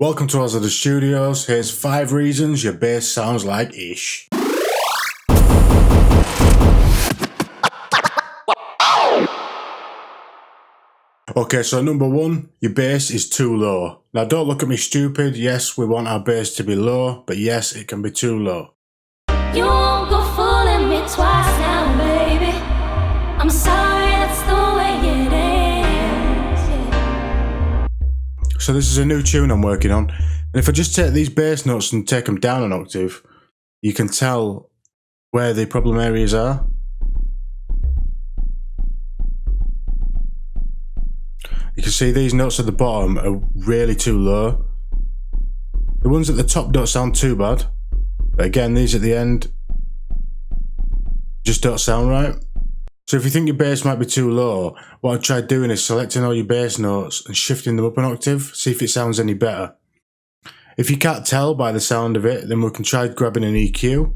Welcome to Azzadous Studios. Here's 5 reasons your bass sounds like ish. Okay, so number 1, your bass is too low. Now don't look at me stupid. Yes, we want our bass to be low, but yes, it can be too low. You won't go fooling me twice now, baby. I'm sorry, that's the way it is. Yeah. So this is a new tune I'm working on. And if I just take these bass notes and take them down an octave, you can tell where the problem areas are. You can see these notes at the bottom are really too low. The ones at the top don't sound too bad, but again, these at the end just don't sound right. So if you think your bass might be too low, what I'd try doing is selecting all your bass notes and shifting them up an octave, see if it sounds any better. If you can't tell by the sound of it, then we can try grabbing an EQ.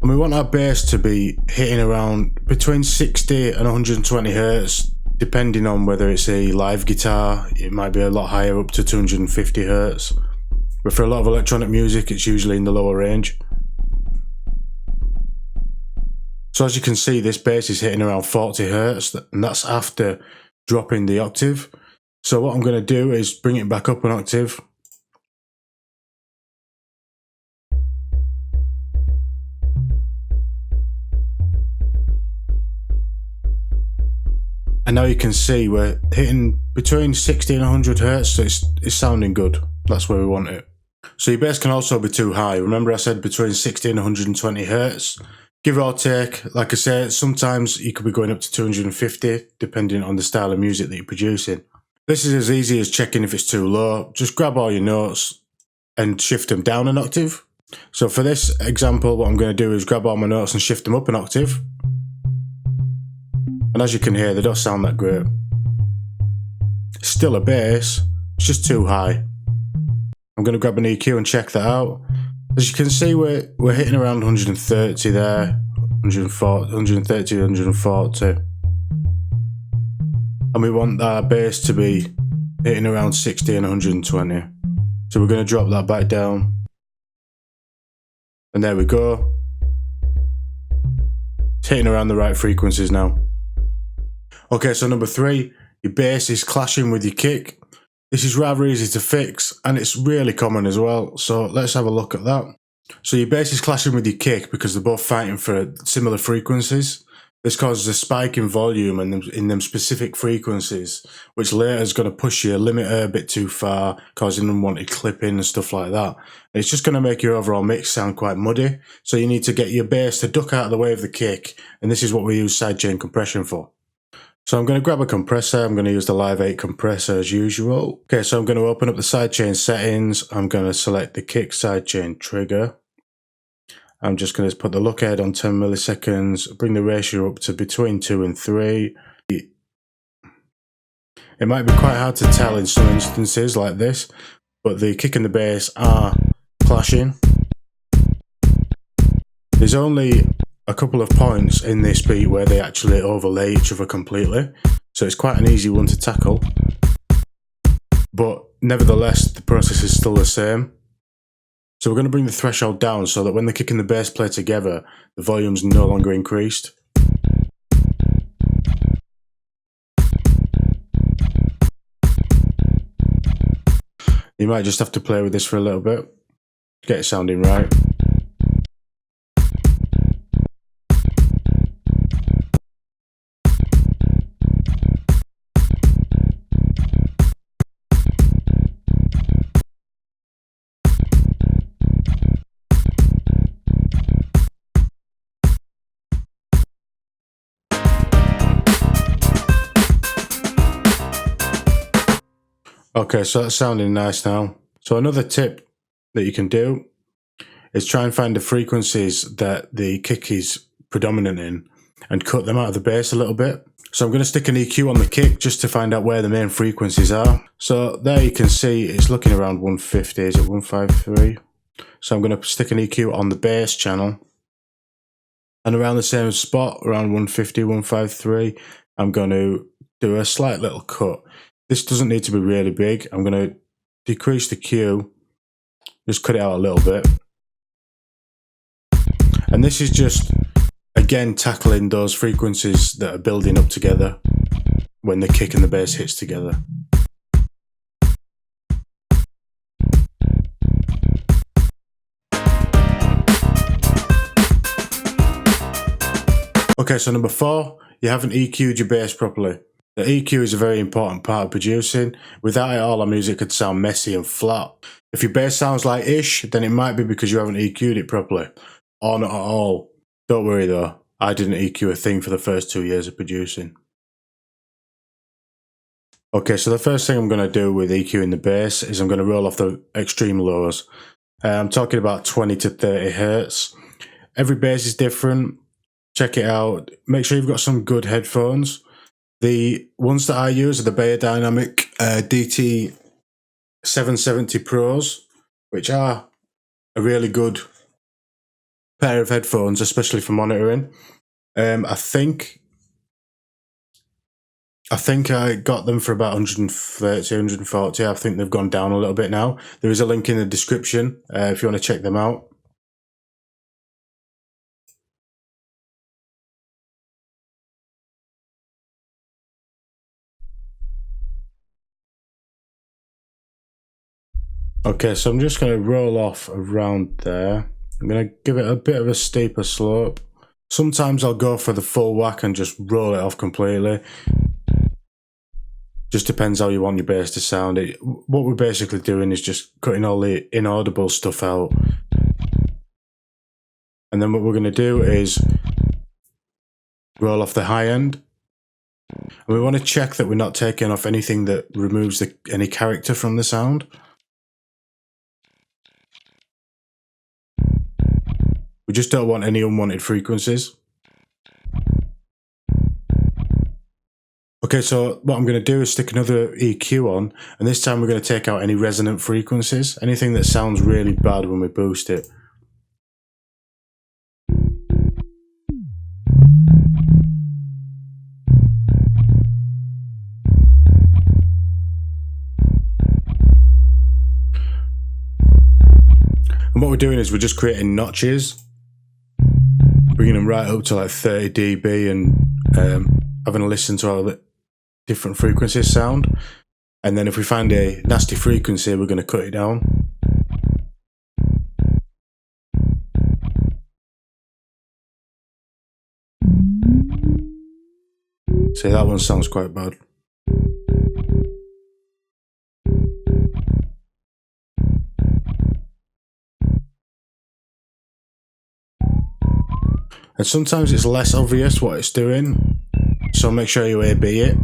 And we want our bass to be hitting around between 60 and 120 Hz, depending on whether it's a live guitar. It might be a lot higher, up to 250 Hz. But for a lot of electronic music, it's usually in the lower range. So as you can see, this bass is hitting around 40 Hz, and that's after dropping the octave. So what I'm going to do is bring it back up an octave. And now you can see we're hitting between 60 and 100 Hz, so it's sounding good. That's where we want it. So your bass can also be too high. Remember I said between 60 and 120 Hz. Give or take, like I said, sometimes you could be going up to 250, depending on the style of music that you're producing. This is as easy as checking if it's too low. Just grab all your notes and shift them down an octave. So for this example, what I'm going to do is grab all my notes and shift them up an octave. And as you can hear, they don't sound that great. It's still a bass, it's just too high. I'm going to grab an EQ and check that out. As you can see, we're hitting around 130 there, 140, 130, 140. And we want our bass to be hitting around 60 and 120. So we're going to drop that back down. And there we go. It's hitting around the right frequencies now. Okay, so number 3, your bass is clashing with your kick. This is rather easy to fix, and it's really common as well, so let's have a look at that. So your bass is clashing with your kick because they're both fighting for similar frequencies. This causes a spike in volume in them specific frequencies, which later is going to push your limiter a bit too far, causing unwanted clipping and stuff like that. It's just going to make your overall mix sound quite muddy, so you need to get your bass to duck out of the way of the kick, and this is what we use sidechain compression for. So I'm going to grab a compressor. I'm going to use the Live 8 compressor as usual. Okay, so I'm going to open up the sidechain settings. I'm going to select the kick sidechain trigger. I'm just going to put the look ahead on 10 milliseconds, bring the ratio up to between 2 and 3. It might be quite hard to tell in some instances like this, but the kick and the bass are clashing. There's only a couple of points in this beat where they actually overlay each other completely, so it's quite an easy one to tackle, but nevertheless the process is still the same. So we're going to bring the threshold down so that when the kick and the bass play together, the volume's no longer increased. You might just have to play with this for a little bit to get it sounding right. Okay, so that's sounding nice now. So another tip that you can do is try and find the frequencies that the kick is predominant in and cut them out of the bass a little bit. So I'm going to stick an EQ on the kick just to find out where the main frequencies are. So there you can see it's looking around 150, is it 153? So I'm going to stick an EQ on the bass channel. And around the same spot, around 150, 153, I'm going to do a slight little cut. This doesn't need to be really big. I'm going to decrease the Q Just cut it out a little bit. And this is just, again, tackling those frequencies that are building up together when the kick and the bass hits together. Okay, so number 4, you haven't EQ'd your bass properly. The EQ is a very important part of producing. Without it, all our music could sound messy and flat. If your bass sounds like ish, then it might be because you haven't EQ'd it properly. Or not at all. Don't worry though, I didn't EQ a thing for the first 2 years of producing. Okay, so the first thing I'm going to do with EQing the bass is I'm going to roll off the extreme lows. I'm talking about 20 to 30 Hertz. Every bass is different. Check it out. Make sure you've got some good headphones. The ones that I use are the Beyerdynamic DT 770 Pros, which are a really good pair of headphones, especially for monitoring. I think I got them for about 130, 140. I think they've gone down a little bit now. There is a link in the description if you want to check them out. Okay, so I'm just going to roll off around there. I'm going to give it a bit of a steeper slope. Sometimes I'll go for the full whack and just roll it off completely. Just depends how you want your bass to sound. What we're basically doing is just cutting all the inaudible stuff out. And then what we're going to do is roll off the high end. And we want to check that we're not taking off anything that removes any character from the sound. We just don't want any unwanted frequencies. Okay, so what I'm going to do is stick another EQ on, and this time we're going to take out any resonant frequencies, anything that sounds really bad when we boost it. And what we're doing is we're just creating notches, bringing them right up to like 30 dB and having a listen to how the different frequencies sound. And then if we find a nasty frequency, we're going to cut it down. See, that one sounds quite bad. And sometimes it's less obvious what it's doing, so make sure you A/B it.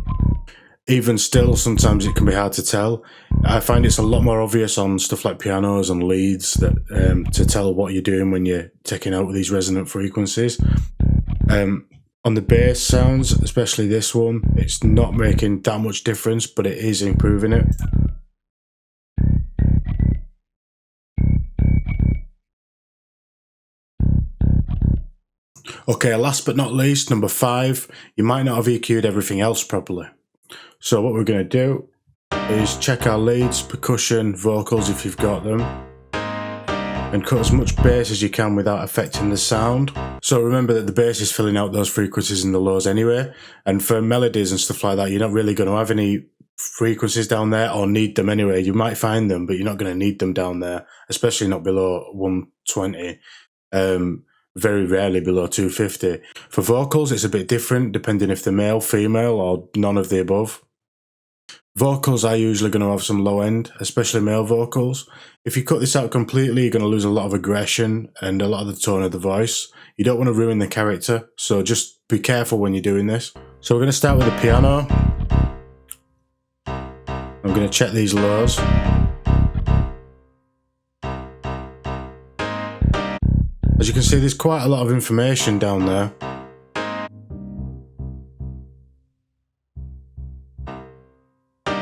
Even still, sometimes it can be hard to tell. I find it's a lot more obvious on stuff like pianos and leads that to tell what you're doing when you're taking out these resonant frequencies. On the bass sounds, especially this one, it's not making that much difference, but it is improving it. Okay, last but not least, number 5, you might not have EQ'd everything else properly. So what we're going to do is check our leads, percussion, vocals if you've got them, and cut as much bass as you can without affecting the sound. So remember that the bass is filling out those frequencies in the lows anyway, and for melodies and stuff like that, you're not really going to have any frequencies down there or need them anyway. You might find them, but you're not going to need them down there, especially not below 120. Very rarely below 250. For vocals, it's a bit different depending if they're male, female, or none of the above. Vocals are usually going to have some low end, especially male vocals. If you cut this out completely, you're going to lose a lot of aggression and a lot of the tone of the voice. You don't want to ruin the character, so just be careful when you're doing this. So we're going to start with the piano. I'm going to check these lows. As you can see, there's quite a lot of information down there.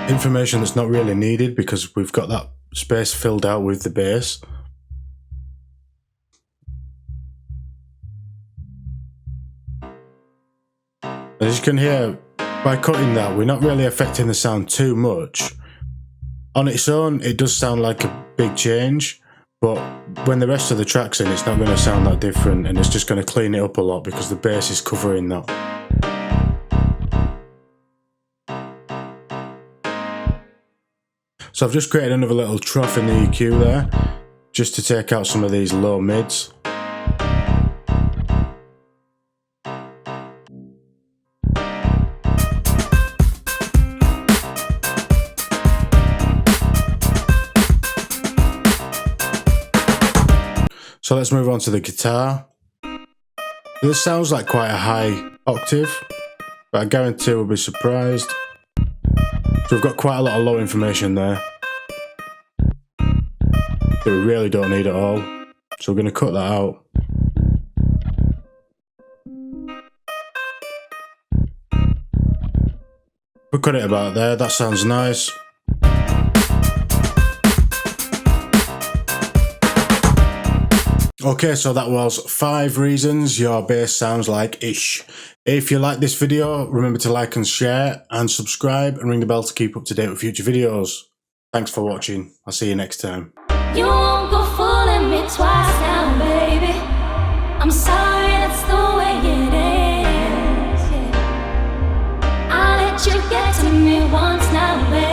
Information that's not really needed because we've got that space filled out with the bass. As you can hear, by cutting that, we're not really affecting the sound too much. On its own, it does sound like a big change, But when the rest of the track's in, it's not going to sound that different, and it's just going to clean it up a lot because the bass is covering that. So I've just created another little trough in the EQ there, just to take out some of these low mids. So let's move on to the guitar. This sounds like quite a high octave, but I guarantee we'll be surprised. So we've got quite a lot of low information there that we really don't need at all. So we're going to cut that out. We'll cut it about there, that sounds nice. Okay, so that was 5 reasons your bass sounds like ISHH. If you like this video, remember to like and share and subscribe and ring the bell to keep up to date with future videos. Thanks for watching. I'll see you next time. You won't go fooling me twice now, baby. I'm sorry, that's the way it is. Yeah. I'll let you get to me once now, baby.